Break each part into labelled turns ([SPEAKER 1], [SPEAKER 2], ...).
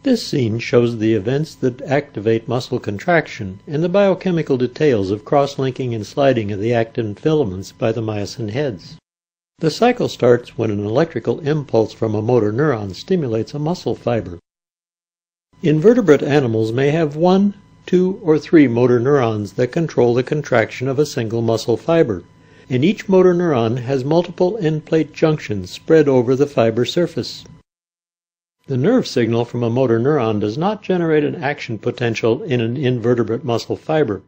[SPEAKER 1] This scene shows the events that activate muscle contraction and the biochemical details of cross-linking and sliding of the actin filaments by the myosin heads. The cycle starts when an electrical impulse from a motor neuron stimulates a muscle fiber. Invertebrate animals may have 1, 2, or 3 motor neurons that control the contraction of a single muscle fiber, and each motor neuron has multiple end plate junctions spread over the fiber surface. The nerve signal from a motor neuron does not generate an action potential in an invertebrate muscle fiber,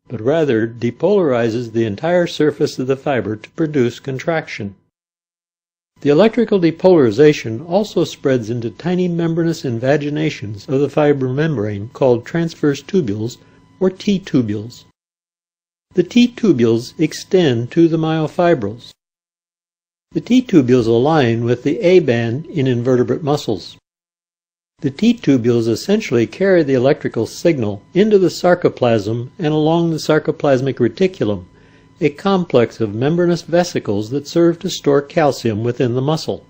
[SPEAKER 1] but rather depolarizes the entire surface of the fiber to produce contraction. The electrical depolarization also spreads into tiny membranous invaginations of the fiber membrane called transverse tubules or T-tubules. The T-tubules extend to the myofibrils. The T-tubules align with the A-band in invertebrate muscles. The T-tubules essentially carry the electrical signal into the sarcoplasm and along the sarcoplasmic reticulum, a complex of membranous vesicles that serve to store calcium within the muscle.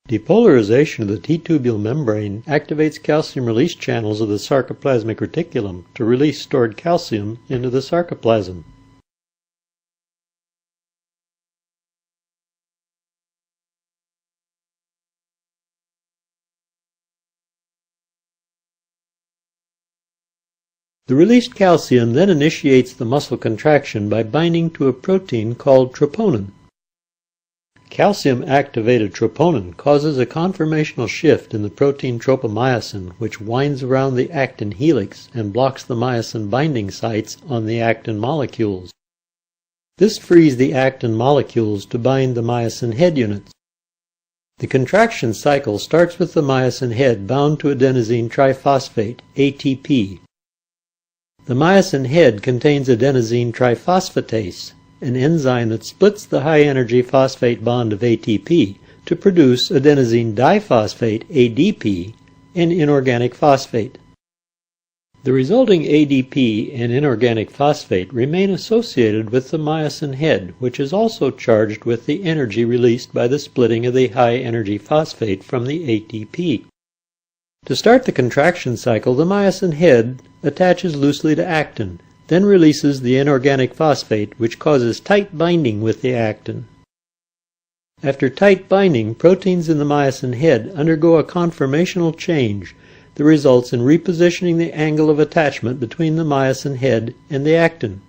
[SPEAKER 1] Depolarization of the T-tubule membrane activates calcium release channels of the sarcoplasmic reticulum to release stored calcium into the sarcoplasm. The released calcium then initiates the muscle contraction by binding to a protein called troponin. Calcium-activated troponin causes a conformational shift in the protein tropomyosin, which winds around the actin helix and blocks the myosin binding sites on the actin molecules. This frees the actin molecules to bind the myosin head units. The contraction cycle starts with the myosin head bound to adenosine triphosphate, ATP. The myosin head contains adenosine triphosphatase, an enzyme that splits the high-energy phosphate bond of ATP to produce adenosine diphosphate, ADP, and inorganic phosphate. The resulting ADP and inorganic phosphate remain associated with the myosin head, which is also charged with the energy released by the splitting of the high-energy phosphate from the ATP. To start the contraction cycle, the myosin head attaches loosely to actin, then releases the inorganic phosphate, which causes tight binding with the actin. After tight binding, proteins in the myosin head undergo a conformational change that results in repositioning the angle of attachment between the myosin head and the actin.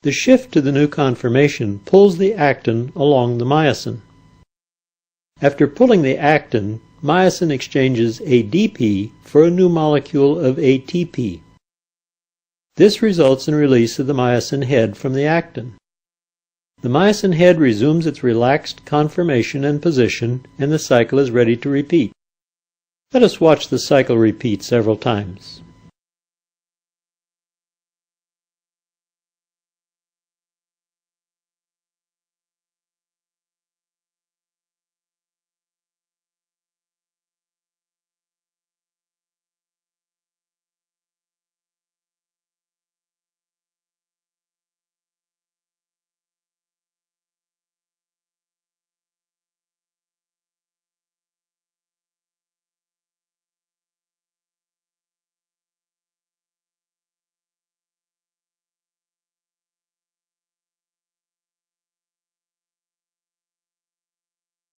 [SPEAKER 1] The shift to the new conformation pulls the actin along the myosin. After pulling the actin, myosin exchanges ADP for a new molecule of ATP. This results in release of the myosin head from the actin. The myosin head resumes its relaxed conformation and position, and the cycle is ready to repeat. Let us watch the cycle repeat several times.